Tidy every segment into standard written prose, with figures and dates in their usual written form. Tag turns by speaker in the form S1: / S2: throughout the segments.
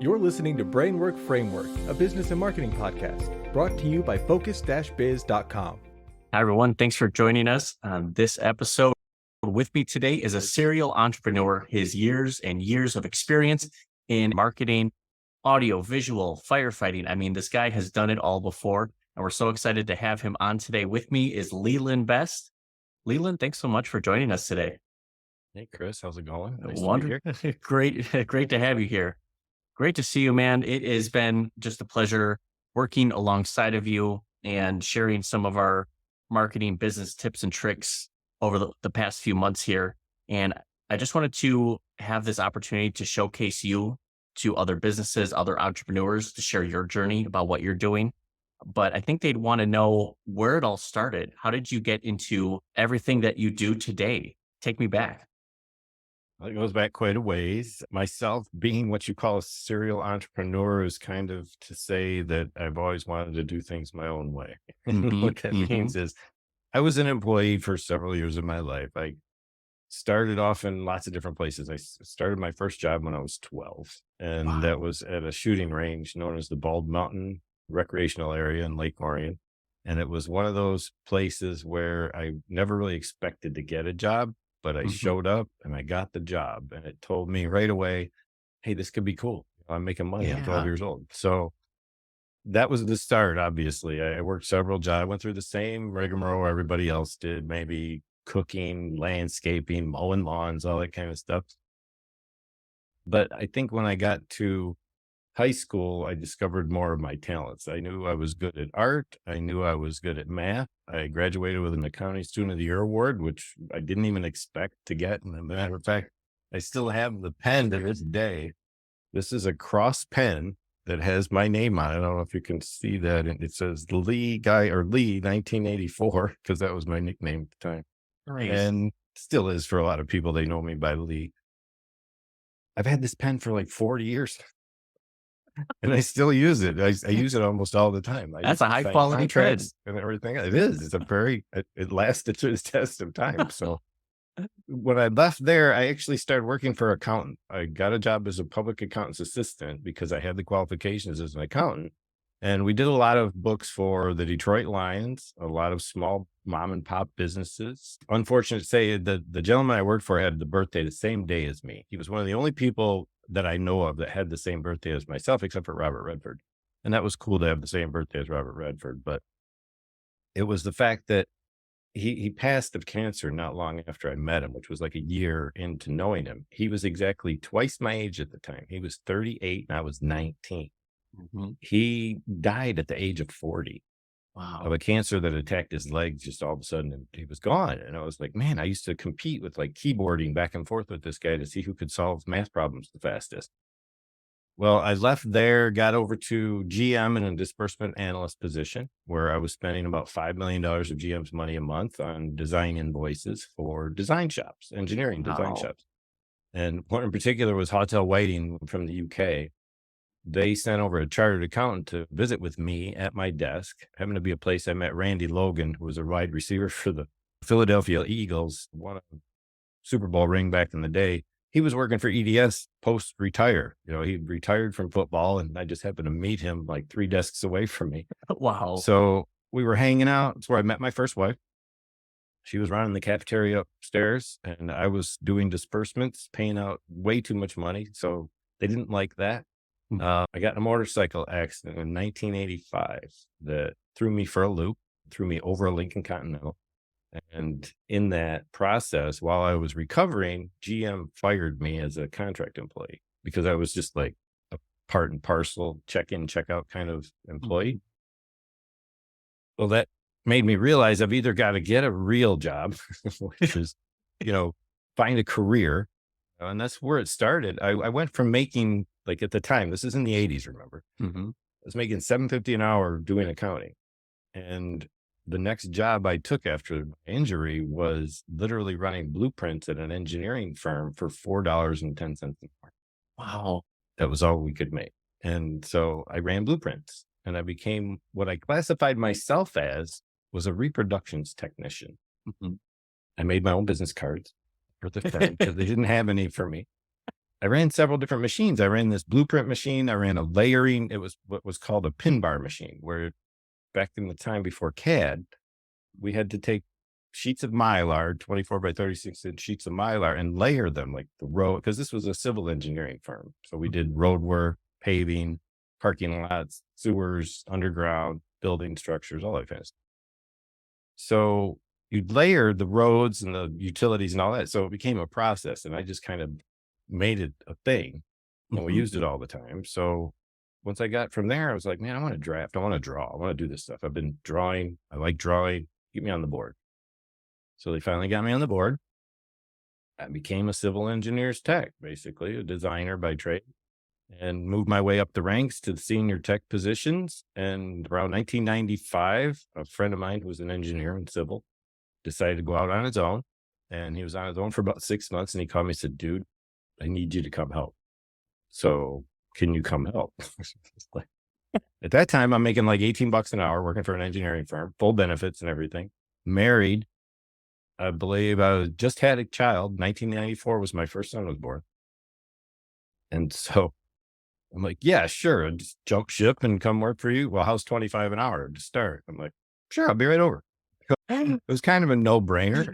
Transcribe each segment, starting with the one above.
S1: You're listening to Brainwork Framework, a business and marketing podcast brought to you by focus-biz.com.
S2: Hi, everyone. Thanks for joining us on this episode. With me today is a serial entrepreneur. His years and years of experience in marketing, audio, visual, firefighting. I mean, this guy has done it all before, and we're so excited to have him on today. With me is Leland Best. Leland, thanks so much for joining us today.
S3: Hey, Chris, how's it going? Nice
S2: Wonderful.
S3: to be here.
S2: Great to have you here. Great to see you, man. It has been just a pleasure working alongside of you and sharing some of our marketing business tips and tricks over the past few months here. And I just wanted to have this opportunity to showcase you to other businesses, other entrepreneurs, to share your journey about what you're doing. But I think they'd want to know where it all started. How did you get into everything that you do today? Take me back.
S3: Well, it goes back quite a ways. Myself being what you call a serial entrepreneur is kind of to say that I've always wanted to do things my own way. What that means is I was an employee for several years of my life. I started off in lots of different places. I started my first job when I was 12, and that was at a shooting range known as the Bald Mountain Recreational Area in Lake Orion. And it was one of those places where I never really expected to get a job, but I showed up and I got the job, and it told me right away, hey, this could be cool. I'm making money. I'm 12 years old. So that was the start. Obviously, I worked several jobs. I went through the same rigmarole everybody else did, maybe cooking, landscaping, mowing lawns, all that kind of stuff. But I think when I got to high school, I discovered more of my talents. I knew I was good at art. I knew I was good at math. I graduated with an Accounting Student of the Year award, which I didn't even expect to get. And as a matter of fact, I still have the pen to this day. This is a cross pen that has my name on it. I don't know if you can see that. And it says Lee 1984, because that was my nickname at the time.
S2: Nice.
S3: And still is for a lot of people. They know me by Lee. I've had this pen for like 40 years. And I still use it. I use it almost all the time.
S2: That's a high quality pen
S3: and everything. It is. It's it lasted through the test of time. So when I left there, I actually started working for an accountant. I got a job as a public accountant's assistant because I had the qualifications as an accountant. And we did a lot of books for the Detroit Lions, a lot of small mom and pop businesses. Unfortunate to say, the gentleman I worked for had the birthday the same day as me. He was one of the only people that I know of that had the same birthday as myself, except for Robert Redford. And that was cool to have the same birthday as Robert Redford. But it was the fact that he passed of cancer not long after I met him, which was like a year into knowing him. He was exactly twice my age at the time. He was 38 and I was 19. He died at the age of 40 of a cancer that attacked his legs just all of a sudden, and he was gone. And I was like, man, I used to compete with like keyboarding back and forth with this guy to see who could solve math problems the fastest. Well, I left there, got over to GM in a disbursement analyst position where I was spending about $5 million of GM's money a month on design invoices for design shops, engineering design shops. And one in particular was Hotel Whiting from the UK. They sent over a chartered accountant to visit with me at my desk. Happened to be a place I met Randy Logan, who was a wide receiver for the Philadelphia Eagles, won a Super Bowl ring back in the day. He was working for EDS post-retire. He retired from football, and I just happened to meet him like 3 desks away from me.
S2: Wow.
S3: So we were hanging out. That's where I met my first wife. She was running the cafeteria upstairs, and I was doing disbursements, paying out way too much money. So they didn't like that. I got in a motorcycle accident in 1985 that threw me for a loop, threw me over a Lincoln Continental. And in that process, while I was recovering, GM fired me as a contract employee because I was just like a part and parcel, check in, check out kind of employee. Well, that made me realize I've either got to get a real job, which is, find a career. And that's where it started. I went from making, like at the time, this is in the 80s, remember? I was making $750 an hour doing accounting. And the next job I took after my injury was literally running blueprints at an engineering firm for $4.10 an hour.
S2: Wow.
S3: That was all we could make. And so I ran blueprints, and I became what I classified myself as was a reproductions technician. I made my own business cards for the firm because they didn't have any for me. I ran several different machines. I ran this blueprint machine. I ran a layering. It was what was called a pin bar machine, where back in the time before CAD, we had to take sheets of Mylar, 24 by 36 inch sheets of Mylar, and layer them like the road, because this was a civil engineering firm. So we did road work, paving, parking lots, sewers, underground, building structures, all that kind of stuff. So you'd layer the roads and the utilities and all that. So it became a process, and I just kind of made it a thing, and we
S2: Mhm.
S3: used it all the time. So once I got from there, I was like, man, I want to draft. I want to draw. I want to do this stuff. I've been drawing. I like drawing. Get me on the board. So they finally got me on the board. I became a civil engineer's tech, basically a designer by trade, and moved my way up the ranks to the senior tech positions. And around 1995, a friend of mine who was an engineer in civil decided to go out on his own. And he was on his own for about 6 months. And he called me and said, dude, I need you to come help. So can you come help? Like, at that time, I'm making like $18 an hour working for an engineering firm, full benefits and everything, married. I believe I just had a child. 1994 was my first son was born. And so I'm like, yeah, sure. I'll just jump ship and come work for you. Well, how's 25 an hour to start? I'm like, sure, I'll be right over. It was kind of a no brainer.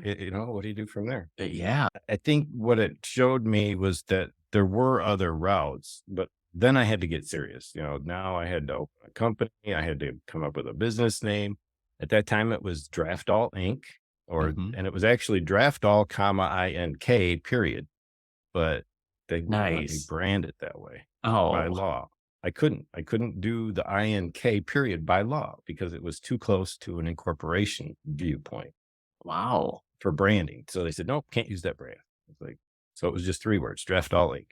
S3: What do you do from there?
S2: Yeah.
S3: I think what it showed me was that there were other routes, but then I had to get serious. Now I had to open a company. I had to come up with a business name. At that time, it was Draftall Inc.
S2: Mhm.
S3: And it was actually Draftall, INK, period. But they wouldn't let me
S2: Nice.
S3: brand it that way by
S2: Oh,
S3: law. I couldn't do the INK period by law because it was too close to an incorporation viewpoint
S2: wow.
S3: for branding. So they said, nope, can't use that brand. It's like, so it was just 3 words, Draftall Inc.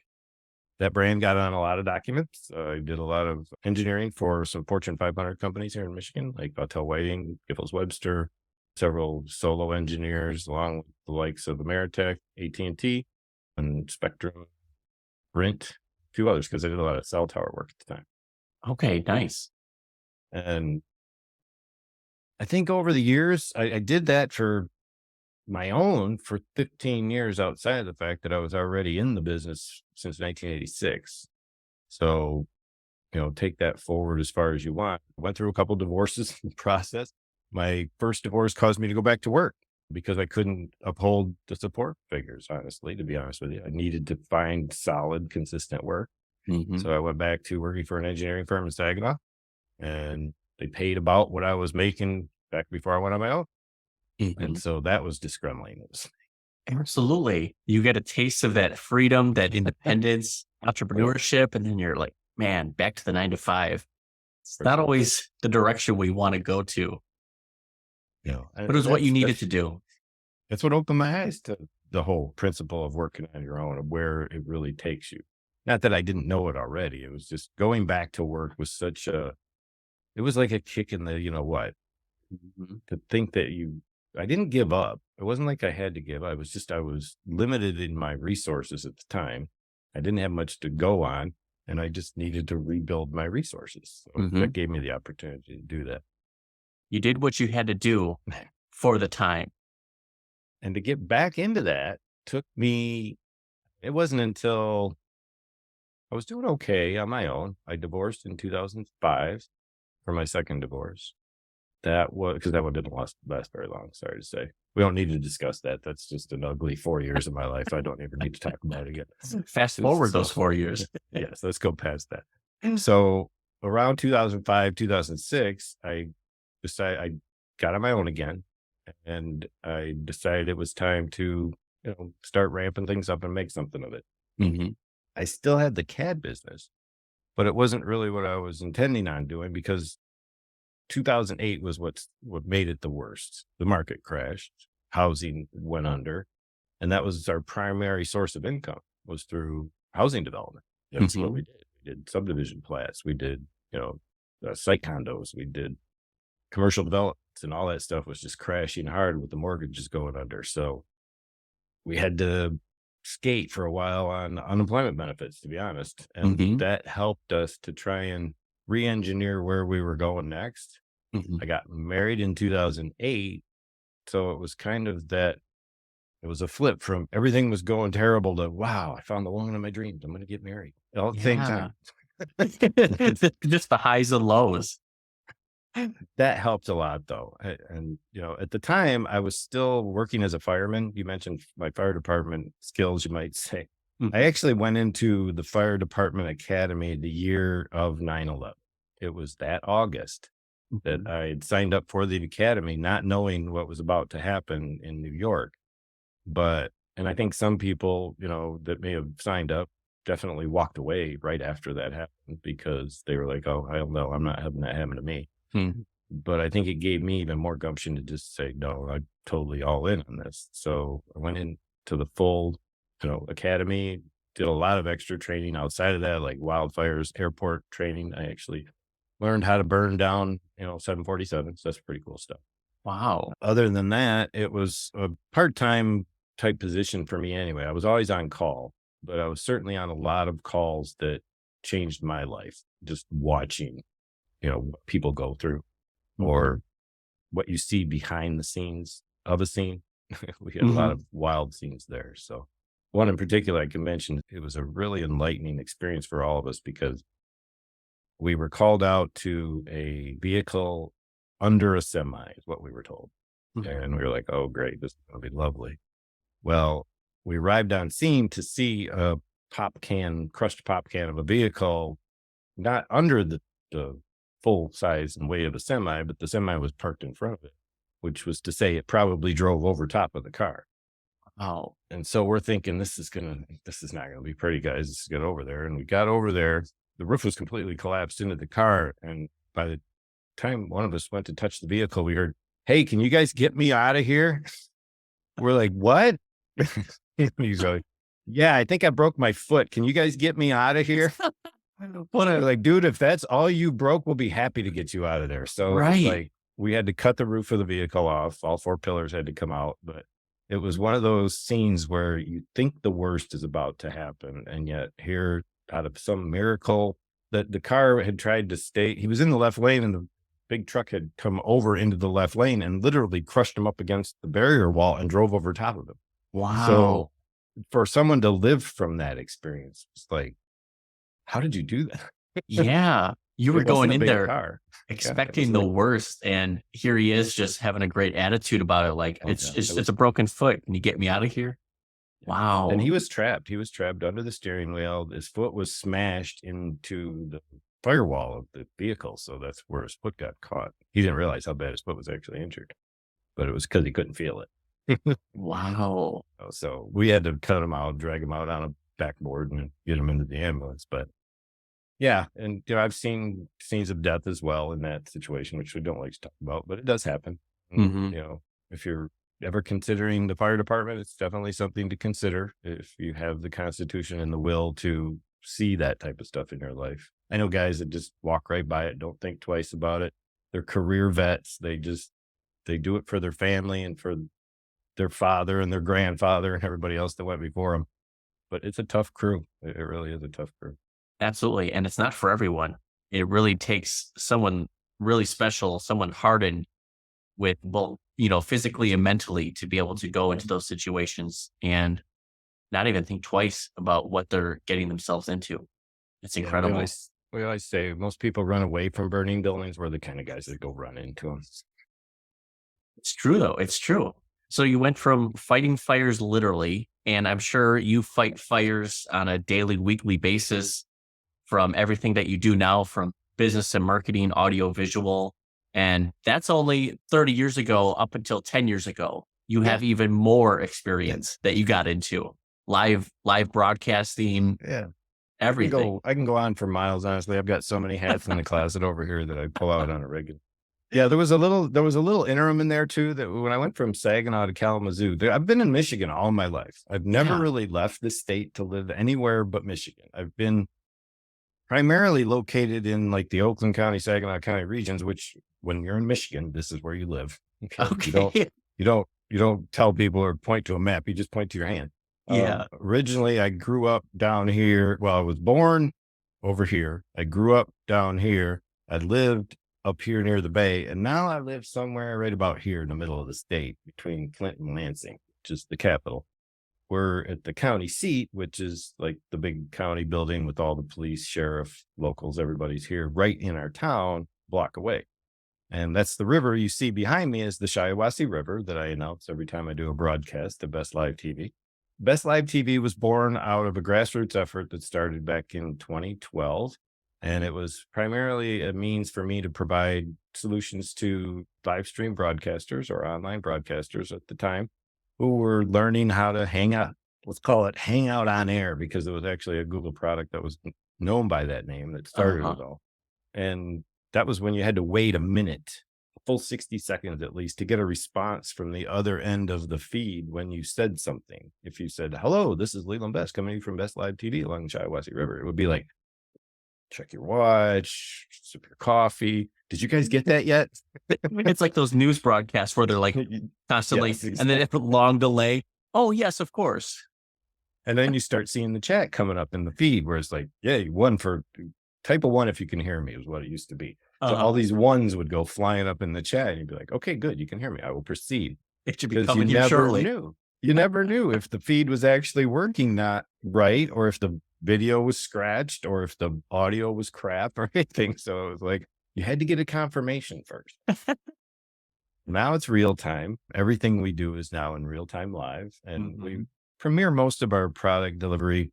S3: That brand got on a lot of documents. I did a lot of engineering for some Fortune 500 companies here in Michigan, like Bautel Whiting, Giffords Webster, several solo engineers, along with the likes of Ameritech, AT&T, and Spectrum, Brent, a few others, because I did a lot of cell tower work at the time.
S2: Okay, nice.
S3: And I think over the years, I did that for my own for 15 years outside of the fact that I was already in the business since 1986. So, take that forward as far as you want. I went through a couple divorces in the process. My first divorce caused me to go back to work because I couldn't uphold the support figures, honestly, to be honest with you. I needed to find solid, consistent work.
S2: Mhm.
S3: So I went back to working for an engineering firm in Saginaw, and they paid about what I was making back before I went on my own. And
S2: Mhm.
S3: so that was disgruntling. It was,
S2: Absolutely. You get a taste of that freedom, that independence, entrepreneurship, and then you're like, man, back to the 9 to 5. It's not always the direction we want to go to, but it was what you needed to do.
S3: that's what opened my eyes to the whole principle of working on your own and where it really takes you. Not that I didn't know it already. It was just going back to work was it was like a kick in the, what,
S2: Mhm.
S3: to think that I didn't give up. It wasn't like I had to give up. It was just, I was limited in my resources at the time. I didn't have much to go on, and I just needed to rebuild my resources. So
S2: Mhm.
S3: that gave me the opportunity to do that.
S2: You did what you had to do for the time.
S3: And to get back into that took me, it wasn't until I was doing okay on my own. I divorced in 2005 for my second divorce. That was because that one didn't last very long. Sorry to say. We don't need to discuss that. That's just an ugly 4 years of my life. I don't ever need to talk about it again.
S2: Fast forward
S3: So,
S2: those 4 years.
S3: yes, let's go past that. So around 2005, 2006, I decided I got on my own again, and I decided it was time to, start ramping things up and make something of it.
S2: Mhm.
S3: I still had the CAD business, but it wasn't really what I was intending on doing because 2008 was what made it the worst. The market crashed, housing went under, and that was our primary source of income was through housing development. That's what we
S2: Mhm.
S3: did. We did subdivision plats. We did, site condos. We did commercial developments, and all that stuff was just crashing hard with the mortgages going under. So we had to skate for a while on unemployment benefits, to be honest. And
S2: Mhm.
S3: that helped us to try and re-engineer where we were going next.
S2: Mhm.
S3: I got married in 2008. So it was kind of that It was a flip from everything was going terrible to, wow, I found the woman of my dreams. I'm going to get married all at the same time.
S2: Just the highs and lows.
S3: That helped a lot though. And, at the time I was still working as a fireman. You mentioned my fire department skills, you might say. I actually went into the fire department academy the year of 9/11. It was that August that I had signed up for the academy, not knowing what was about to happen in New York. And I think some people, that may have signed up definitely walked away right after that happened because they were like, oh, hell no, I'm not having that happen to me. But I think it gave me even more gumption to just say, no, I'm totally all in on this. So I went into the full, academy, did a lot of extra training outside of that, like wildfires, airport training. I actually learned how to burn down, 747s. That's pretty cool stuff.
S2: Wow.
S3: Other than that, it was a part-time type position for me anyway. I was always on call, but I was certainly on a lot of calls that changed my life, just watching, what people go through or what you see behind the scenes of a scene. We had a lot of wild scenes there. So one in particular I can mention, it was a really enlightening experience for all of us because we were called out to a vehicle under a semi is what we were told. And we were like, oh, great, this is going to be lovely. Well, we arrived on scene to see a crushed pop can of a vehicle, not under the full size and weight of a semi, but the semi was parked in front of it, which was to say it probably drove over top of the car.
S2: Oh,
S3: and so we're thinking this is not going to be pretty, guys. Let's get over there. And we got over there. The roof was completely collapsed into the car. And by the time one of us went to touch the vehicle, we heard, hey, can you guys get me out of here? We're like, what? He's like, yeah, I think I broke my foot. Can you guys get me out of here? Like, dude, if that's all you broke, we'll be happy to get you out of there. So
S2: right.
S3: Like, we had to cut the roof of the vehicle off. All 4 pillars had to come out. But it was one of those scenes where you think the worst is about to happen. And yet here, out of some miracle, that the car had tried to stay. He was in the left lane and the big truck had come over into the left lane and literally crushed him up against the barrier wall and drove over top of him.
S2: Wow.
S3: So for someone to live from that experience, it's like, how did you do that?
S2: Yeah. You were going in there
S3: car.
S2: expecting the worst. And here he is just having a great attitude about it. Like it's a broken foot. Can you get me out of here? Wow.
S3: And he was trapped. He was trapped under the steering wheel. His foot was smashed into the firewall of the vehicle. So that's where his foot got caught. He didn't realize how bad his foot was actually injured, but it was because he couldn't feel it.
S2: Wow.
S3: So we had to cut him out, drag him out on a backboard and get him into the ambulance. But yeah. And, I've seen scenes of death as well in that situation, which we don't like to talk about, but it does happen. And, if you're ever considering the fire department, it's definitely something to consider if you have the constitution and the will to see that type of stuff in your life. I know guys that just walk right by it, don't think twice about it. They're career vets. They do it for their family and for their father and their grandfather and everybody else that went before them. But it's a tough crew. It really is a tough crew.
S2: Absolutely. And it's not for everyone. It really takes someone really special, someone hardened with both, physically and mentally to be able to go into those situations and not even think twice about what they're getting themselves into. It's incredible.
S3: We always say most people run away from burning buildings. We're the kind of guys that go run into them.
S2: It's true, though. It's true. So you went from fighting fires literally, and I'm sure you fight fires on a daily, weekly basis from everything that you do now, from business and marketing, audio, visual. And that's only 30 years ago up until 10 years ago. You have even more experience that you got into live broadcasting.
S3: Yeah.
S2: Everything.
S3: I can go on for miles, honestly. I've got so many hats in the closet over here that I pull out on a regular. Yeah, there was a little interim in there too, that when I went from Saginaw to Kalamazoo, I've been in Michigan all my life. I've never really left the state to live anywhere but Michigan. I've been primarily located in like the Oakland County, Saginaw County regions, which when you're in Michigan, this is where you live. Okay. You don't tell people or point to a map. You just point to your hand.
S2: Yeah.
S3: Originally I grew up down here. Well, I was born over here. I grew up down here. I lived up here near the bay. And now I live somewhere right about here in the middle of the state between Clinton and Lansing. which is the capital. We're at the county seat, which is like the big county building with all the police, sheriff, locals, everybody's here right in our town, block away. And that's the river you see behind me is the Shiawassee River that I announce every time I do a broadcast at Best Live TV. Best Live TV was born out of a grassroots effort that started back in 2012. And it was primarily a means for me to provide solutions to live stream broadcasters or online broadcasters at the time who were learning how to hang out. Let's call it hang out on air, because it was actually a Google product that was known by that name that started it all. And that was when you had to wait a minute, a full 60 seconds at least, to get a response from the other end of the feed when you said something. If you said, hello, this is Leland Best coming to you from Best Live TV along the Shiawassee River, it would be like, check your watch, sip your coffee. Did you guys get that yet?
S2: It's like those news broadcasts where they're like constantly,
S3: Yes, exactly.
S2: and then a long delay. Oh, yes, of course.
S3: And then you start seeing the chat coming up in the feed where it's like, yeah, one for type of one if you can hear me is what it used to be. So all these ones would go flying up in the chat and you'd be like, okay, good. You can hear me. I will proceed.
S2: It should be
S3: Because you
S2: coming here
S3: never
S2: shortly.
S3: knew. You never knew if the feed was actually working not right, or if the video was scratched, or if the audio was crap or anything. So it was like, you had to get a confirmation first. Now it's real time. Everything we do is now in real time live. And we premiere most of our product delivery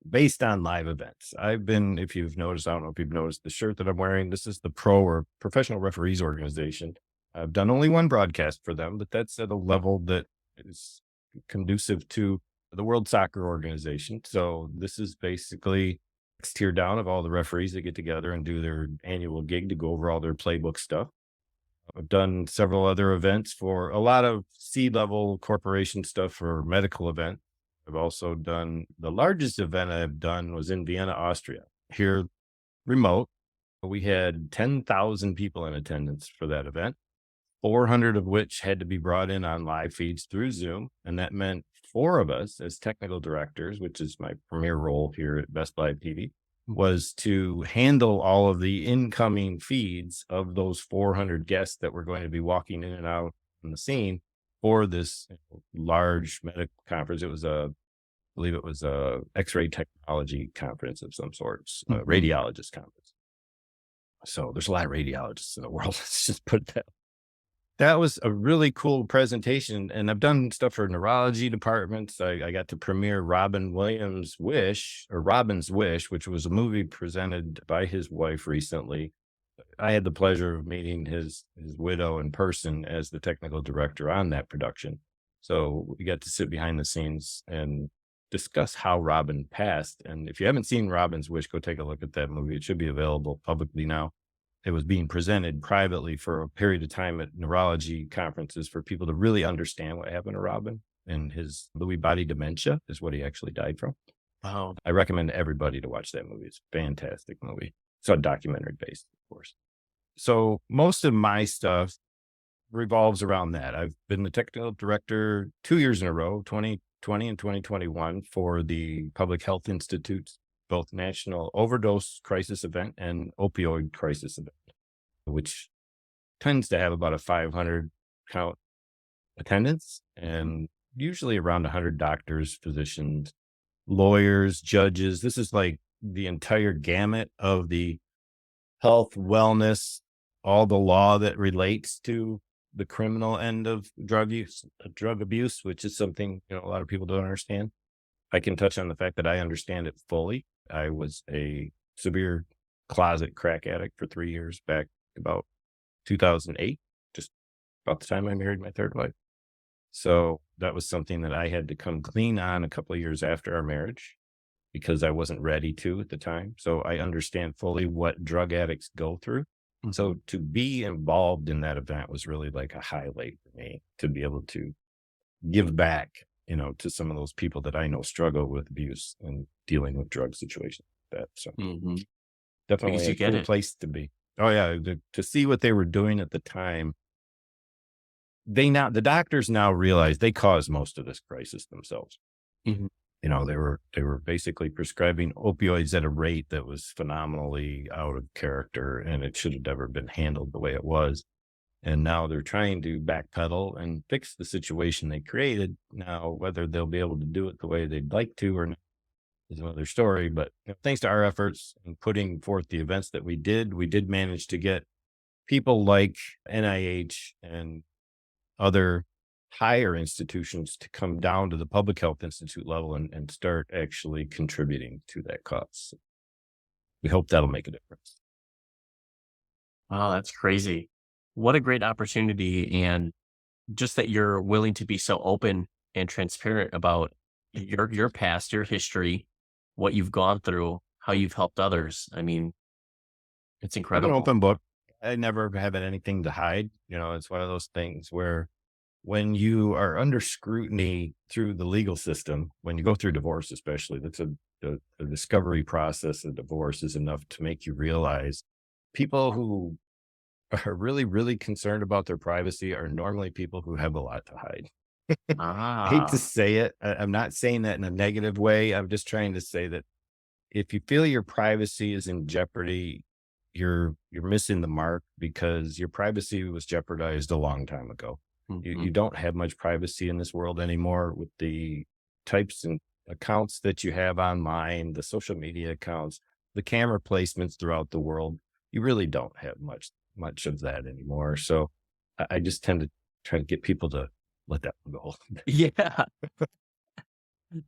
S3: based on live events. If you've noticed, I don't know if you've noticed the shirt that I'm wearing, this is the Pro or Professional Referees Organization. I've done only one broadcast for them, but that's at a level that is conducive to the World Soccer Organization. So this is basically next tier down of all the referees that get together and do their annual gig to go over all their playbook stuff. I've done several other events for a lot of C-level corporation stuff for medical events. I've also done, the largest event I've done was in Vienna, Austria, here remote. We had 10,000 people in attendance for that event, 400 of which had to be brought in on live feeds through Zoom. And that meant 4 of us as technical directors, which is my premier role here at Best Live TV, was to handle all of the incoming feeds of those 400 guests that were going to be walking in and out on the scene for this large medical conference. It was I believe it was a X-ray technology conference of some sort, radiologist conference. So there's a lot of radiologists in the world. Let's just put that. That was a really cool presentation. And I've done stuff for neurology departments. I got to premiere Robin's Wish, which was a movie presented by his wife recently. I had the pleasure of meeting his widow in person as the technical director on that production. So we got to sit behind the scenes and discuss how Robin passed. And if you haven't seen Robin's Wish, go take a look at that movie. It should be available publicly now. It was being presented privately for a period of time at neurology conferences for people to really understand what happened to Robin. And his Lewy body dementia is what he actually died from.
S2: Wow.
S3: I recommend everybody to watch that movie. It's a fantastic movie. It's a documentary based, of course. So most of my stuff revolves around that. I've been the technical director 2 years in a row, 2020 and 2021, for the Public Health Institute's both National Overdose Crisis Event and Opioid Crisis Event, which tends to have about a 500 count attendance and usually around 100 doctors, physicians, lawyers, judges. This is like the entire gamut of the health, wellness, all the law that relates to the criminal end of drug abuse, which is something, a lot of people don't understand. I can touch on the fact that I understand it fully. I was a severe closet crack addict for 3 years back about 2008, just about the time I married my third wife. So that was something that I had to come clean on a couple of years after our marriage because I wasn't ready to at the time. So I understand fully what drug addicts go through. So to be involved in that event was really like a highlight for me, to be able to give back, to some of those people that I know struggle with abuse and dealing with drug situations like that. So definitely a cool place to be. Oh yeah. To see what they were doing at the time. The doctors now realize they caused most of this crisis themselves. They were basically prescribing opioids at a rate that was phenomenally out of character, and it should have never been handled the way it was. And now they're trying to backpedal and fix the situation they created. Now, whether they'll be able to do it the way they'd like to or not is another story. But thanks to our efforts in putting forth the events that we did manage to get people like NIH and other higher institutions to come down to the Public Health Institute level and start actually contributing to that cause. We hope that'll make a difference.
S2: Wow, that's crazy. What a great opportunity. And just that you're willing to be so open and transparent about your past, your history, what you've gone through, how you've helped others. I mean, it's
S3: I'm an
S2: incredible.
S3: open book. I never have anything to hide. It's one of those things where when you are under scrutiny through the legal system, when you go through divorce, especially, that's the discovery process of divorce is enough to make you realize people who are really, really concerned about their privacy are normally people who have a lot to hide. I hate to
S2: Ah,
S3: say it. I'm not saying that in a negative way. I'm just trying to say that if you feel your privacy is in jeopardy, you're missing the mark because your privacy was jeopardized a long time ago. You
S2: mhm.
S3: don't have much privacy in this world anymore with the types and accounts that you have online, the social media accounts, the camera placements throughout the world. You really don't have much of that anymore. So I just tend to try to get people to let that go.
S2: Yeah.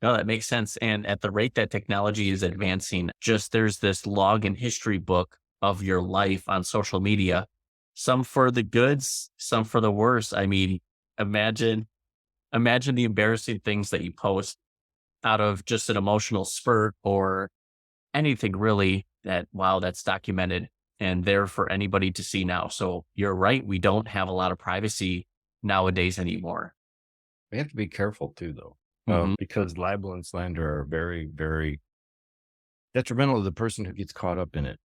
S2: No, that makes sense. And at the rate that technology is advancing, just there's this log and history book of your life on social media, some for the goods, some for the worse. I mean, imagine, imagine the embarrassing things that you post out of just an emotional spurt or anything really that, wow, that's documented and there for anybody to see now. So you're right. We don't have a lot of privacy nowadays anymore.
S3: We have to be careful too, though,
S2: Hmm.
S3: because libel and slander are very, very detrimental to the person who gets caught up in it.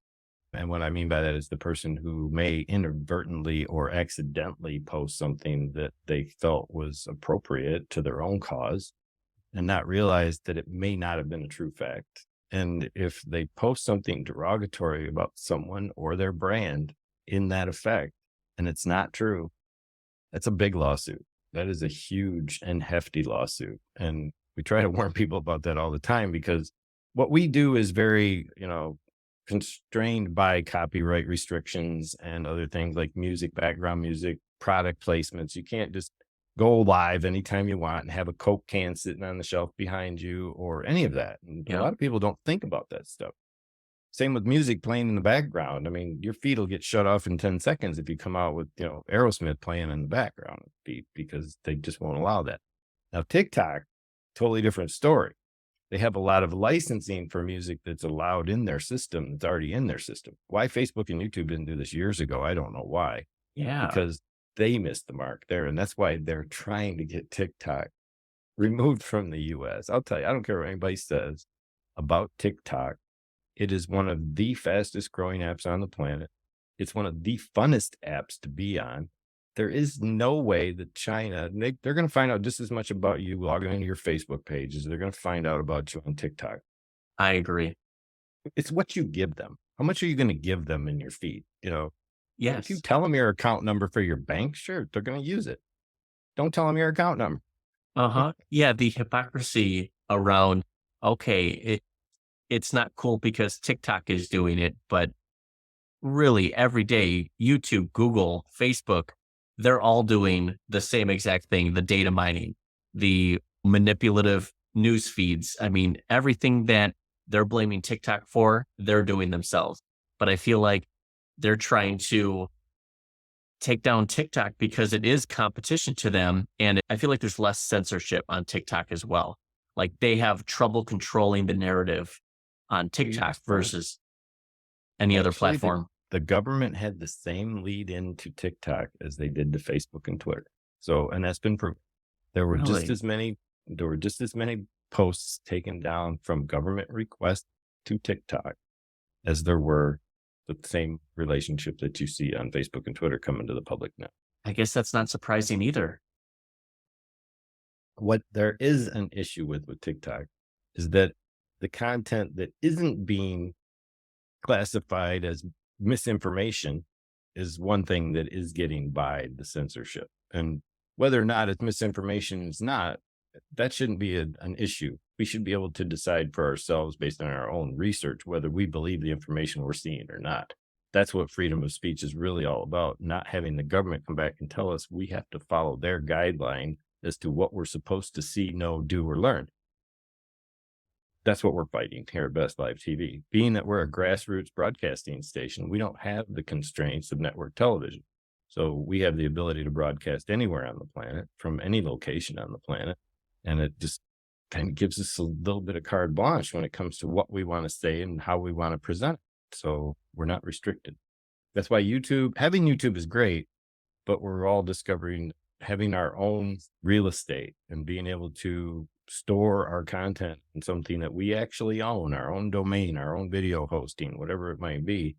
S3: And what I mean by that is the person who may inadvertently or accidentally post something that they felt was appropriate to their own cause and not realize that it may not have been a true fact. And if they post something derogatory about someone or their brand in that effect, and it's not true, that's a big lawsuit. That is a huge and hefty lawsuit. And we try to warn people about that all the time because what we do is very, constrained by copyright restrictions and other things like music, background music, product placements. You can't just go live anytime you want and have a Coke can sitting on the shelf behind you or any of that. And a
S2: Yeah.
S3: lot of people don't think about that stuff. Same with music playing in the background. I mean, your feed will get shut off in 10 seconds if you come out with, Aerosmith playing in the background feed because they just won't allow that. Now, TikTok, totally different story. They have a lot of licensing for music that's allowed in their system, that's already in their system. Why Facebook and YouTube didn't do this years ago, I don't know why,
S2: Yeah.
S3: because they missed the mark there. And that's why they're trying to get TikTok removed from the US. I'll tell you, I don't care what anybody says about TikTok. It is one of the fastest growing apps on the planet. It's one of the funnest apps to be on. There is no way that China, they're going to find out just as much about you logging into your Facebook page as they're going to find out about you on TikTok.
S2: I agree.
S3: It's what you give them. How much are you going to give them in your feed? If you
S2: Yes.
S3: tell them your account number for your bank, sure, they're going to use it. Don't tell them your account number.
S2: Uh-huh. Yeah, the hypocrisy around, okay, it's not cool because TikTok is doing it, but really every day, YouTube, Google, Facebook, they're all doing the same exact thing, the data mining, the manipulative news feeds. I mean, everything that they're blaming TikTok for, they're doing themselves. But I feel like they're trying to take down TikTok because it is competition to them. And I feel like there's less censorship on TikTok as well. Like they have trouble controlling the narrative on TikTok versus any other
S3: Actually,
S2: platform.
S3: the government had the same lead into TikTok as they did to Facebook and Twitter. So, and that's been proven. There were just
S2: Really?
S3: as many, there were just as many posts taken down from government request to TikTok as there were the same relationship that you see on Facebook and Twitter coming to the public now.
S2: I guess that's not surprising either.
S3: What there is an issue with TikTok is that the content that isn't being classified as misinformation is one thing that is getting by the censorship. And whether or not it's misinformation is not, that shouldn't be an issue. We should be able to decide for ourselves based on our own research whether we believe the information we're seeing or not. That's what freedom of speech is really all about, not having the government come back and tell us we have to follow their guideline as to what we're supposed to see, know, do, or learn. That's what we're fighting here at Best Live TV. Being that we're a grassroots broadcasting station, we don't have the constraints of network television. So we have the ability to broadcast anywhere on the planet, from any location on the planet. And it just kind of gives us a little bit of carte blanche when it comes to what we want to say and how we want to present it. So we're not restricted. That's why having YouTube is great, but we're all discovering having our own real estate and being able to store our content in something that we actually own, our own domain, our own video hosting, whatever it might be.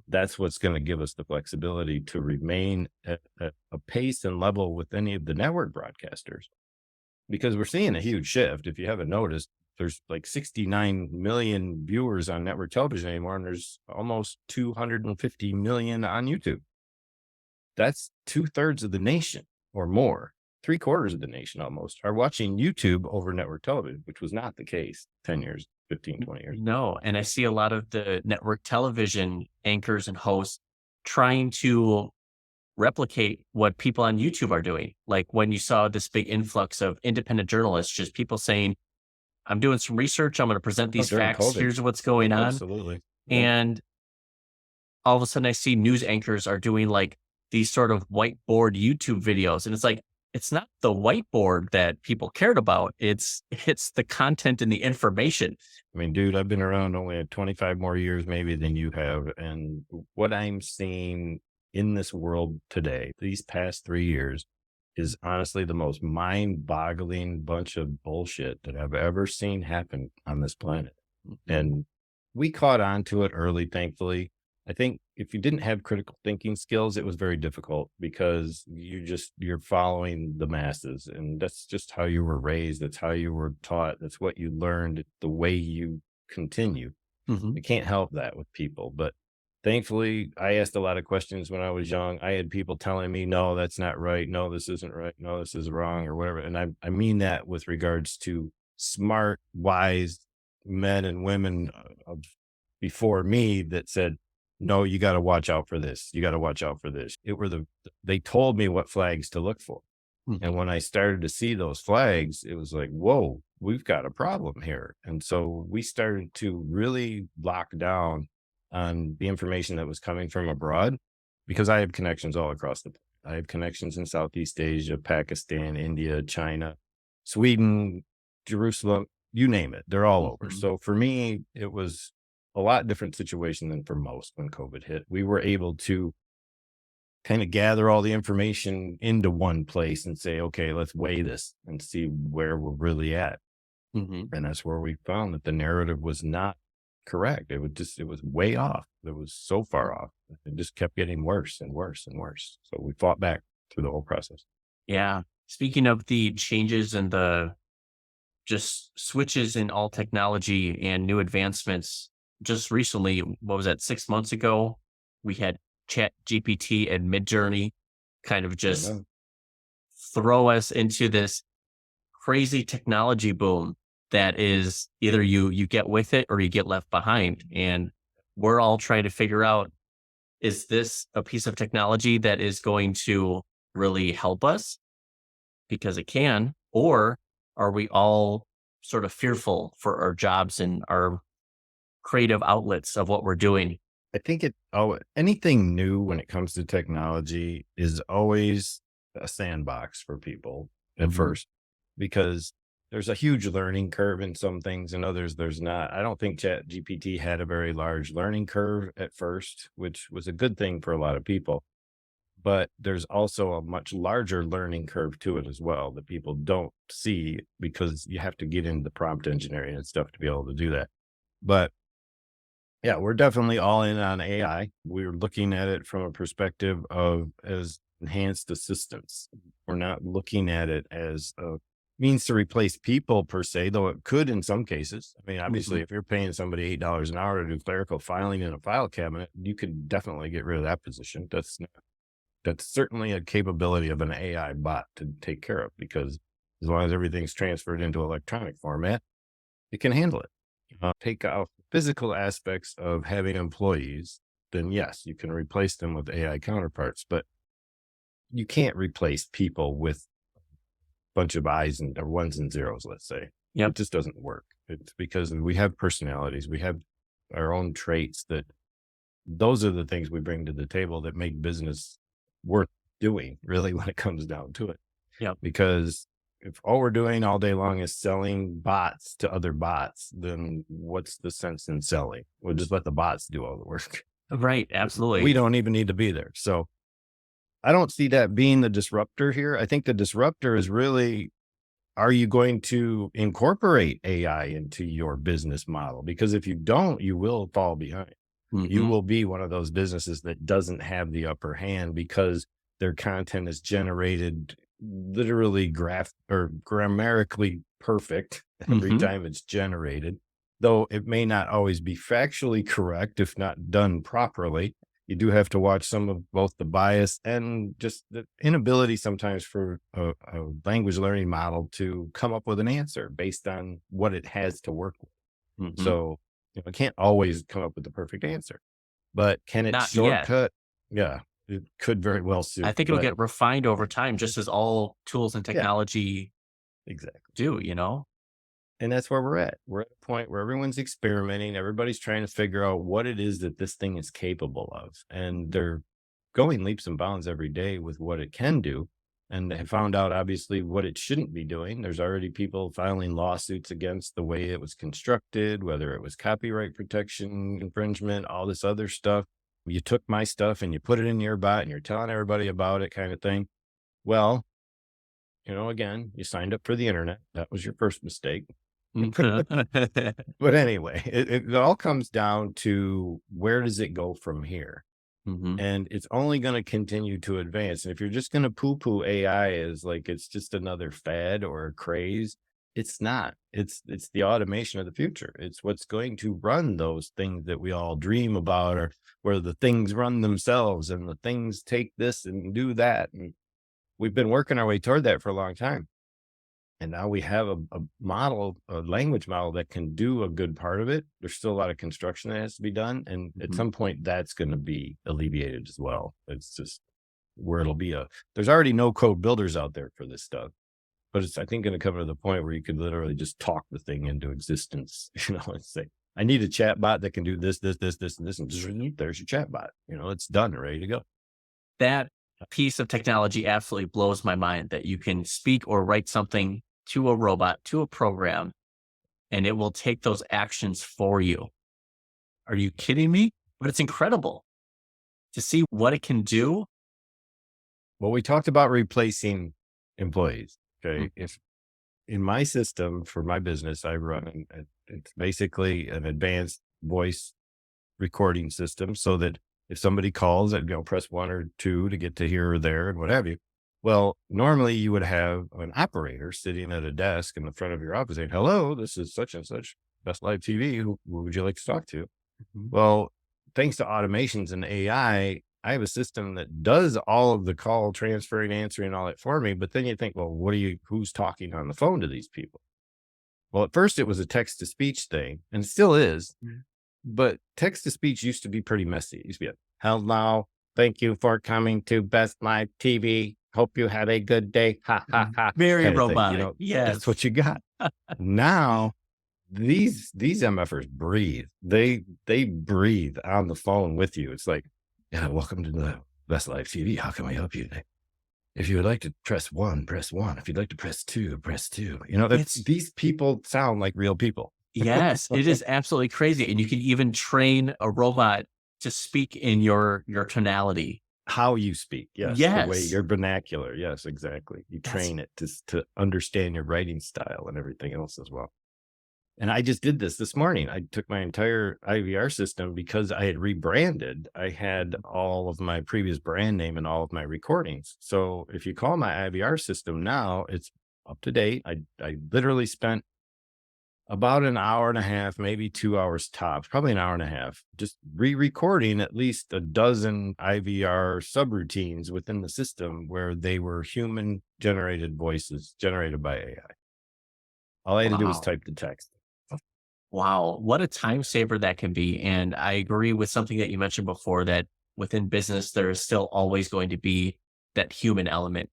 S3: That's what's going to give us the flexibility to remain at a pace and level with any of the network broadcasters. Because we're seeing a huge shift. If you haven't noticed, there's like 69 million viewers on network television anymore, and there's almost 250 million on YouTube. That's 2/3 of the nation or more. 3/4 of the nation almost are watching YouTube over network television, which was not the case 10 years, 15, 20 years.
S2: No. And I see a lot of the network television anchors and hosts trying to replicate what people on YouTube are doing. Like when you saw this big influx of independent journalists, just people saying, I'm doing some research, I'm going to present these
S3: during
S2: facts.
S3: COVID.
S2: Here's what's going on.
S3: Absolutely.
S2: And all of a sudden I see news anchors are doing like these sort of whiteboard YouTube videos. And it's like, it's not the whiteboard that people cared about. It's the content and the information.
S3: I mean, dude, I've been around only 25 more years maybe than you have. And what I'm seeing in this world today, these past 3 years, is honestly the most mind-boggling bunch of bullshit that I've ever seen happen on this planet. And we caught on to it early, thankfully. I think if you didn't have critical thinking skills, it was very difficult because you're following the masses, and that's just how you were raised. That's how you were taught. That's what you learned, the way you continue. You can't help that with people, but thankfully I asked a lot of questions when I was young. I had people telling me, no, that's not right. No, this isn't right. No, this is wrong or whatever. And I mean that with regards to smart, wise men and women before me that said, no, you got to watch out for this. You got to watch out for this. They told me what flags to look for. And when I started to see those flags, it was like, whoa, we've got a problem here. And so we started to really lock down on the information that was coming from abroad, because I have connections all across I have connections in Southeast Asia, Pakistan, India, China, Sweden, Jerusalem, you name it. They're all over. So for me, it was a lot different situation than for most when COVID hit. We were able to kind of gather all the information into one place and say, okay, let's weigh this and see where we're really at. And that's where we found that the narrative was not correct. It was way off. It was so far off. It just kept getting worse and worse and worse. So we fought back through the whole process.
S2: Yeah. Speaking of the changes and the just switches in all technology and new advancements, just recently, what was that, 6 months ago, we had Chat GPT and Midjourney kind of just throw us into this crazy technology boom that is either you get with it or you get left behind. And we're all trying to figure out, is this a piece of technology that is going to really help us? Because it can, or are we all sort of fearful for our jobs and our creative outlets of what we're doing?
S3: I think anything new when it comes to technology is always a sandbox for people at first, because there's a huge learning curve in some things and others there's not. I don't think Chat GPT had a very large learning curve at first, which was a good thing for a lot of people. But there's also a much larger learning curve to it as well that people don't see, because you have to get into the prompt engineering and stuff to be able to do that. But yeah, we're definitely all in on AI. We're looking at it from a perspective of as enhanced assistance. We're not looking at it as means to replace people per se, though it could in some cases. I mean, obviously,
S2: Mhm.
S3: if you're paying somebody $8 an hour to do clerical filing in a file cabinet, you could definitely get rid of that position. That's certainly a capability of an AI bot to take care of, because as long as everything's transferred into electronic format, it can handle it. Take out physical aspects of having employees, then yes, you can replace them with AI counterparts, but you can't replace people with a bunch of eyes and or ones and zeros, let's say.
S2: Yep.
S3: It just doesn't work. It's because we have personalities, we have our own traits, that those are the things we bring to the table that make business worth doing, really, when it comes down to it.
S2: Yep.
S3: Because if all we're doing all day long is selling bots to other bots, then what's the sense in selling? We'll just let the bots do all the work.
S2: Right.
S3: We
S2: Absolutely.
S3: don't even need to be there. So I don't see that being the disruptor here. I think the disruptor is really, are you going to incorporate AI into your business model? Because if you don't, you will fall behind. You
S2: Mhm.
S3: will be one of those businesses that doesn't have the upper hand because their content is generated literally grammatically perfect every
S2: Mhm.
S3: time it's generated, though it may not always be factually correct if not done properly. You do have to watch some of both the bias and just the inability sometimes for a language learning model to come up with an answer based on what it has to work with.
S2: Mhm.
S3: So, it can't always come up with the perfect answer, but can it
S2: Not yet.
S3: shortcut? Yeah, it could very well
S2: I
S3: suit,
S2: think it'll
S3: but
S2: get refined over time, just as all tools and
S3: yeah,
S2: technology
S3: exactly.
S2: do, you know?
S3: And that's where we're at. We're at a point where everyone's experimenting. Everybody's trying to figure out what it is that this thing is capable of. And they're going leaps and bounds every day with what it can do. And they have found out, obviously, what it shouldn't be doing. There's already people filing lawsuits against the way it was constructed, whether it was copyright protection, infringement, all this other stuff. You took my stuff and you put it in your bot and you're telling everybody about it, kind of thing. Well, again, you signed up for the internet. That was your first mistake.
S2: Mhm.
S3: But anyway, it all comes down to, where does it go from here?
S2: Mhm.
S3: And it's only going to continue to advance. And if you're just going to poo poo AI as like it's just another fad or a craze, it's not. It's the automation of the future. It's what's going to run those things that we all dream about, or where the things run themselves and the things take this and do that. And we've been working our way toward that for a long time. And now we have a model, a language model that can do a good part of it. There's still a lot of construction that has to be done. And at
S2: Mhm.
S3: some point, that's going to be alleviated as well. It's just where it'll be there's already no code builders out there for this stuff. But it's, I think, going to come to the point where you could literally just talk the thing into existence, and say, I need a chat bot that can do this, this, this, this, and this. And there's your chat bot. It's done, ready to go.
S2: That piece of technology absolutely blows my mind, that you can speak or write something to a robot, to a program, and it will take those actions for you. Are you kidding me? But it's incredible to see what it can do.
S3: Well, we talked about replacing employees.
S2: Mm.
S3: Okay. If in my system for my business, I run it's basically an advanced voice recording system, so that if somebody calls, I'd press 1 or 2 to get to here or there and what have you. Well, normally you would have an operator sitting at a desk in the front of your office saying, hello, this is such and such, Best Live TV. Who would you like to talk to?
S2: Mhm.
S3: Well, thanks to automations and AI, I have a system that does all of the call transferring, answering, all that for me. But then you think, well, who's talking on the phone to these people? Well, at first it was a text to speech thing, and it still is,
S2: Mm.
S3: but text to speech used to be pretty messy. It used to be hello, thank you for coming to Best Live TV. Hope you had a good day. Ha ha ha,
S2: Very
S3: kind of thing.
S2: robotic.
S3: That's
S2: Yes.
S3: what you got. Now these MFers breathe. They breathe on the phone with you. It's like, yeah, welcome to the Best Live TV. How can we help you today? If you would like to press 1, press 1. If you'd like to press 2, press 2.
S2: It's
S3: These people sound like real people.
S2: Yes, it is absolutely crazy. And you can even train a robot to speak in your tonality.
S3: How you speak, yes, the way
S2: Yes.
S3: your vernacular, yes, exactly. You
S2: That's
S3: train it to understand your writing style and everything else as well. And I just did this morning. I took my entire IVR system because I had rebranded. I had all of my previous brand name and all of my recordings. So if you call my IVR system now, it's up to date. I literally spent about an hour and a half, maybe 2 hours tops, probably an hour and a half, just re-recording at least a dozen IVR subroutines within the system where they were human generated voices generated by AI. All I had to do was
S2: Wow.
S3: type the text.
S2: Wow. What a time saver that can be. And I agree with something that you mentioned before, that within business, there is still always going to be that human element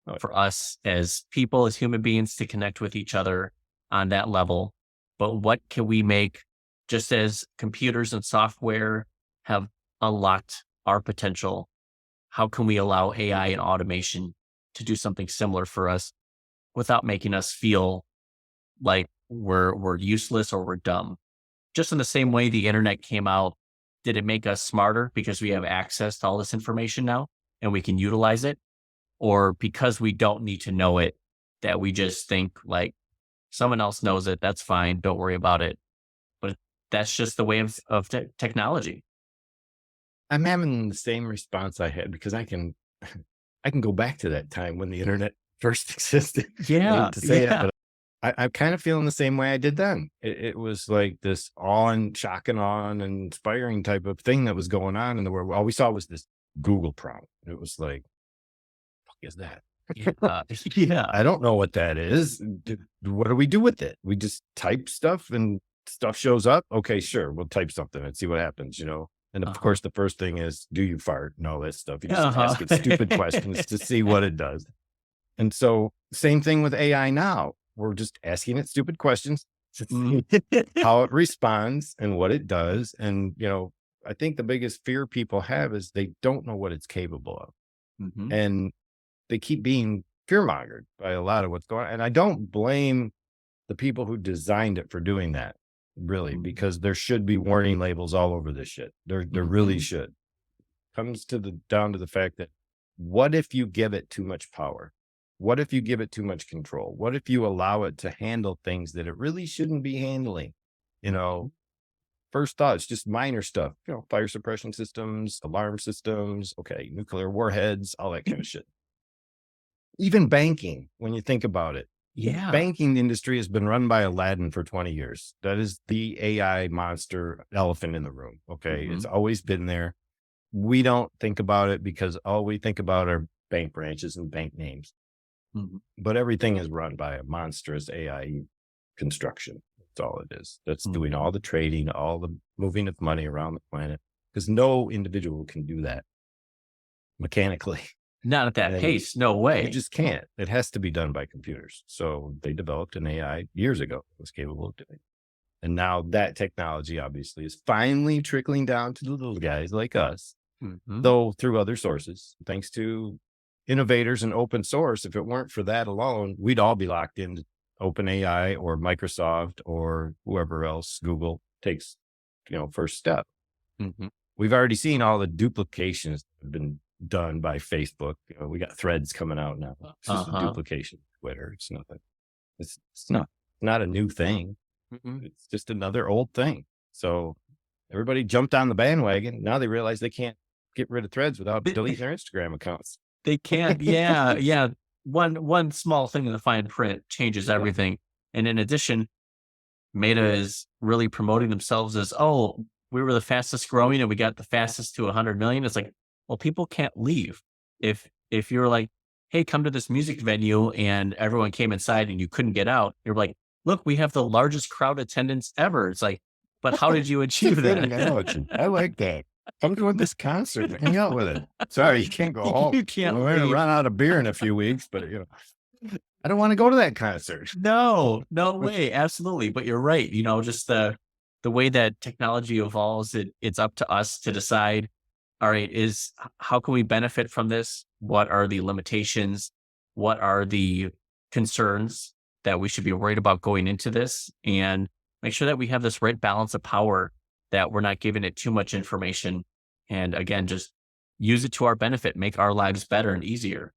S3: Oh,
S2: for us as people, as human beings, to connect with each other on that level. But what can we make, just as computers and software have unlocked our potential? How can we allow AI and automation to do something similar for us without making us feel like we're useless or we're dumb? Just in the same way the internet came out, did it make us smarter because we have access to all this information now and we can utilize it? Or because we don't need to know it, that we just think like someone else knows it, that's fine, don't worry about it. But that's just the way of technology.
S3: I'm having the same response I had because I can go back to that time when the internet first existed. I
S2: Yeah,
S3: hate to say it,
S2: yeah.
S3: but I'm kind of feeling the same way I did then. It was like this awe and shock and awe and inspiring type of thing that was going on in the world. All we saw was this Google prompt. It was like, fuck is that?
S2: Yeah.
S3: I don't know what that is. What do we do with it? We just type stuff and stuff shows up. Okay, sure. We'll type something and see what happens, And of
S2: Uh-huh.
S3: course, the first thing is, do you fart? And all that stuff. You just
S2: Uh-huh.
S3: ask it stupid questions to see what it does. And so same thing with AI now. We're just asking it stupid questions to see how it responds and what it does. And, I think the biggest fear people have is they don't know what it's capable of.
S2: Mhm.
S3: And they keep being fear-mongered by a lot of what's going on. And I don't blame the people who designed it for doing that, really,
S2: Mhm.
S3: because there should be warning labels all over this shit. There really
S2: Mhm.
S3: should. Comes down to the fact that what if you give it too much power? What if you give it too much control? What if you allow it to handle things that it really shouldn't be handling? First thoughts, just minor stuff, fire suppression systems, alarm systems, okay, nuclear warheads, all that kind of shit. Even banking, when you think about it, the
S2: Yeah.
S3: banking industry has been run by Aladdin for 20 years. That is the AI monster elephant in the room. Okay. It's
S2: Mhm.
S3: always been there. We don't think about it because all we think about are bank branches and bank names,
S2: Mhm.
S3: but everything is run by a monstrous AI construction. That's all it is. That's doing
S2: Mhm.
S3: all the trading, all the moving of money around the planet, because no individual can do that mechanically.
S2: Not at that
S3: And
S2: pace, no
S3: you
S2: way.
S3: just can't. It has to be done by computers. So they developed an AI years ago that was capable of doing it. And now that technology obviously is finally trickling down to the little guys like us,
S2: Mhm.
S3: though through other sources, thanks to innovators and open source. If it weren't for that alone, we'd all be locked into OpenAI or Microsoft or whoever else Google takes, first step.
S2: Mhm.
S3: We've already seen all the duplications that have been done by Facebook. We got threads coming out now. It's just a
S2: Uh-huh.
S3: duplication of Twitter. It's nothing. It's not a new thing.
S2: Mhm.
S3: It's just another old thing. So everybody jumped on the bandwagon. Now they realize they can't get rid of threads without deleting their Instagram accounts.
S2: They can't. Yeah, yeah. One small thing in the fine print changes
S3: Yeah.
S2: everything. And in addition, Meta is really promoting themselves as, oh, we were the fastest growing and we got the fastest to 100 million. It's like, well, people can't leave. If you're like, hey, come to this music venue and everyone came inside and you couldn't get out, you're like, look, we have the largest crowd attendance ever. It's like, but how did you
S3: It's a
S2: achieve
S3: good
S2: that?
S3: analogy. I like that. Come to this concert, hang out with it. Sorry, you can't go home.
S2: You can't
S3: We're going to
S2: leave.
S3: run out of beer in a few weeks, but I don't want to go to that concert.
S2: No, no way. Absolutely. But you're right. Just the way that technology evolves, it's up to us to decide, all right, how can we benefit from this? What are the limitations? What are the concerns that we should be worried about going into this? And make sure that we have this right balance of power, that we're not giving it too much information. And again, just use it to our benefit, make our lives better and easier.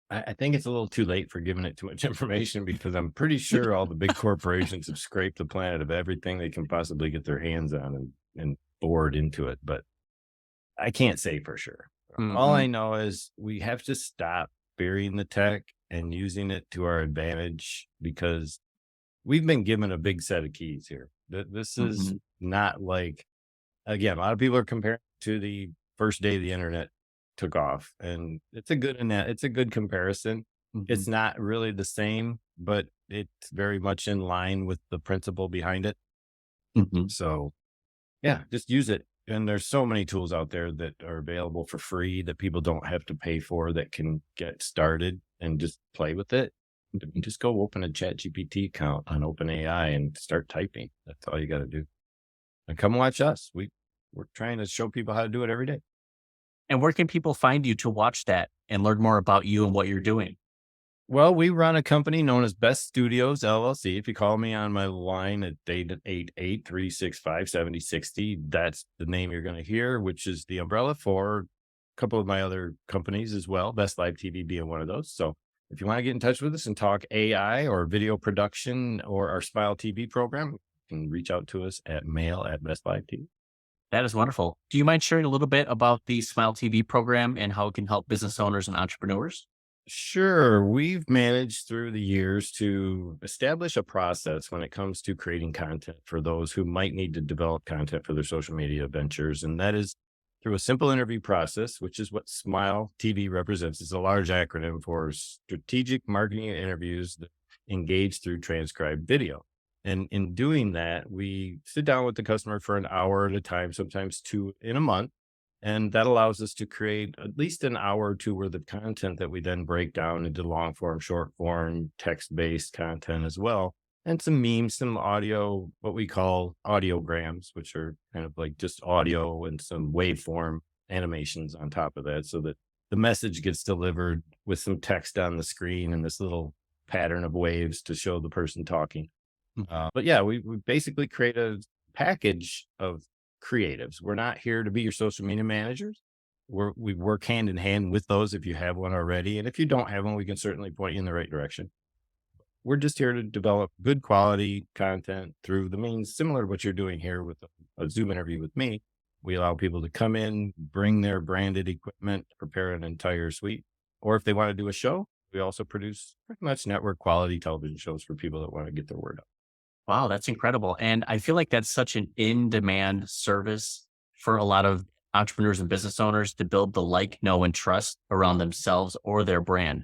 S3: I think it's a little too late for giving it too much information because I'm pretty sure all the big corporations have scraped the planet of everything they can possibly get their hands on and bored into it. But I can't say for sure. All
S2: Mhm.
S3: I know is we have to stop burying the tech and using it to our advantage, because we've been given a big set of keys here. This is not like, again, a lot of people are comparing to the first day the internet took off, and it's a good comparison. It's not really the same, but it's very much in line with the principle behind it. So yeah, just use it. And there's so many tools out there that are available for free that people don't have to pay for, that can get started and just play with it. You just go open a ChatGPT account on OpenAI and start typing. That's all you got to do. And come watch us. We're trying to show people how to do it every day.
S2: And where can people find you to watch that and learn more about you and what you're doing?
S3: Well, we run a company known as Best Studios, LLC. If you call me on my line at 888-365-7060, that's the name you're going to hear, which is the umbrella for a couple of my other companies as well, Best Live TV being one of those. So if you want to get in touch with us and talk AI or video production or our Smile TV program, you can reach out to us at mail@bestlivetv.
S2: That is wonderful. Do you mind sharing a little bit about the Smile TV program and how it can help business owners and entrepreneurs?
S3: Sure. We've managed through the years to establish a process when it comes to creating content for those who might need to develop content for their social media ventures. And that is through a simple interview process, which is what Smile TV represents. It's a large acronym for strategic marketing interviews that engage through transcribed video. And in doing that, we sit down with the customer for an hour at a time, sometimes two in a month. And that allows us to create at least an hour or two worth of content that we then break down into long form, short form, text-based content as well. And some memes, some audio, what we call audiograms, which are kind of like just audio and some waveform animations on top of that, so that the message gets delivered with some text on the screen and this little pattern of waves to show the person talking. But yeah, we basically create a package of creatives. We're not here to be your social media managers. We work hand in hand with those if you have one already. And if you don't have one, we can certainly point you in the right direction. We're just here to develop good quality content through the means similar to what you're doing here with a Zoom interview with me. We allow people to come in, bring their branded equipment, prepare an entire suite. Or if they want to do a show, we also produce pretty much network quality television shows for people that want to get their word out.
S2: Wow, that's incredible. And I feel like that's such an in-demand service for a lot of entrepreneurs and business owners to build the like, know, and trust around themselves or their brand.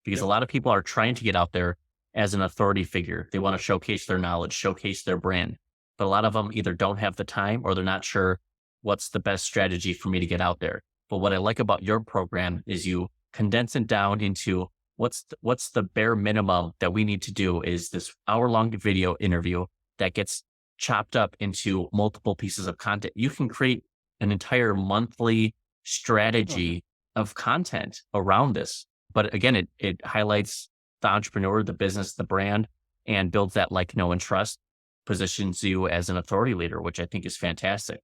S2: Because a lot of people are trying to get out there as an authority figure. They want to showcase their knowledge, showcase their brand. But a lot of them either don't have the time or they're not sure what's the best strategy for me to get out there. But what I like about your program is you condense it down into what's the bare minimum that we need to do is this hour-long video interview that gets chopped up into multiple pieces of content. You can create an entire monthly strategy of content around this. But again, it highlights the entrepreneur, the business, the brand, and builds that like, know, and trust, positions you as an authority leader, which I think is fantastic.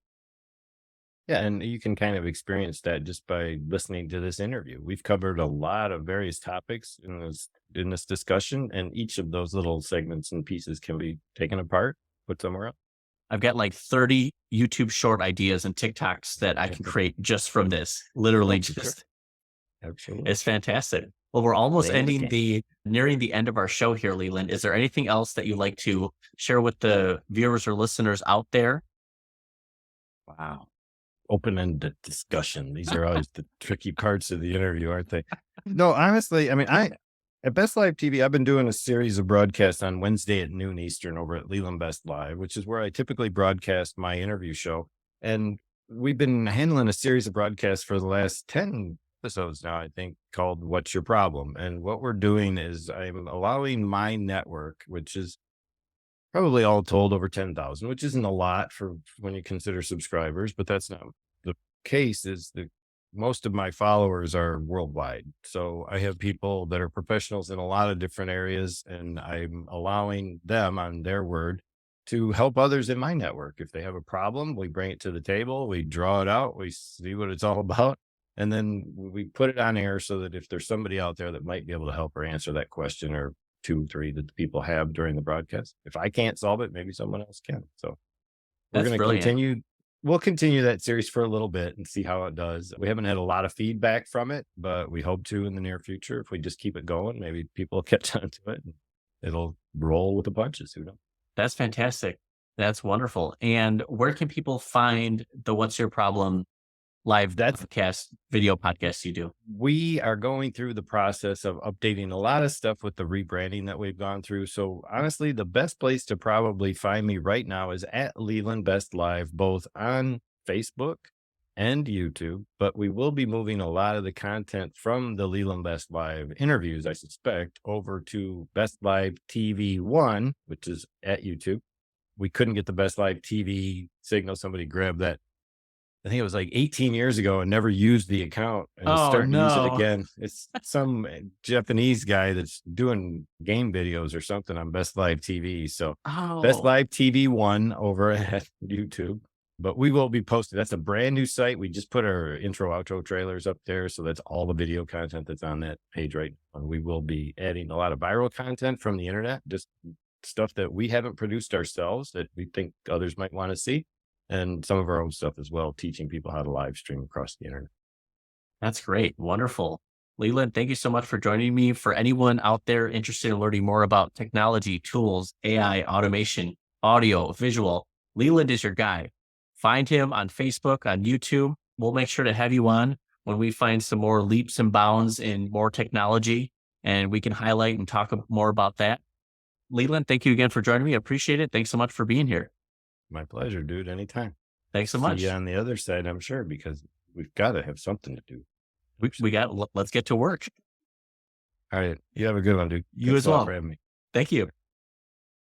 S3: Yeah, and you can kind of experience that just by listening to this interview. We've covered a lot of various topics in this discussion, and each of those little segments and pieces can be taken apart, put somewhere else.
S2: I've got like 30 YouTube short ideas and TikToks that I can create just from this. Literally just.
S3: Absolutely.
S2: It's fantastic. Well, we're almost nearing the end of our show here, Leland. Is there anything else that you'd like to share with the viewers or listeners out there?
S3: Wow. Open-ended discussion. These are always the tricky parts of the interview, aren't they? No, honestly, I mean, at Best Live TV, I've been doing a series of broadcasts on Wednesday at noon Eastern over at Leland Best Live, which is where I typically broadcast my interview show. And we've been handling a series of broadcasts for the last 10 episodes now, I think, called What's Your Problem? And what we're doing is I'm allowing my network, which is probably all told over 10,000, which isn't a lot for when you consider subscribers, but that's not the case. Is that most of my followers are worldwide. So I have people that are professionals in a lot of different areas, and I'm allowing them on their word to help others in my network. If they have a problem, we bring it to the table, we draw it out, we see what it's all about, and then we put it on air so that if there's somebody out there that might be able to help or answer that question or 2, 3 that the people have during the broadcast. If I can't solve it, maybe someone else can. So we're going to continue we'll continue that series for a little bit and see how it does. We haven't had a lot of feedback from it, but we hope to in the near future. If we just keep it going, maybe people will catch on to it and it'll roll with the punches. Who knows?
S2: That's fantastic. That's wonderful. And where can people find the What's Your Problem live video podcast you do?
S3: We are going through the process of updating a lot of stuff with the rebranding that we've gone through. So honestly, the best place to probably find me right now is at Leland Best Live, both on Facebook and YouTube. But we will be moving a lot of the content from the Leland Best Live interviews, I suspect, over to Best Live TV 1, which is at YouTube. We couldn't get the Best Live TV signal. Somebody grabbed that. I think it was like 18 years ago and never used the account and is starting to use it again. It's some Japanese guy that's doing game videos or something on Best Live TV. So Best Live TV 1 over at YouTube, but we will be posting. That's a brand new site. We just put our intro, outro trailers up there. So that's all the video content that's on that page right now. We will be adding a lot of viral content from the internet, just stuff that we haven't produced ourselves that we think others might want to see. And some of our own stuff as well, teaching people how to live stream across the internet.
S2: That's great. Wonderful. Leland, thank you so much for joining me. For anyone out there interested in learning more about technology, tools, AI, automation, audio, visual, Leland is your guy. Find him on Facebook, on YouTube. We'll make sure to have you on when we find some more leaps and bounds in more technology, and we can highlight and talk more about that. Leland, thank you again for joining me. I appreciate it. Thanks so much for being here.
S3: My pleasure, dude. Anytime.
S2: Thanks so much.
S3: See you on the other side, I'm sure, because we've got to have something to do.
S2: Let's get to work.
S3: All right. You have a good one, dude.
S2: You as well.
S3: For having me.
S2: Thank you.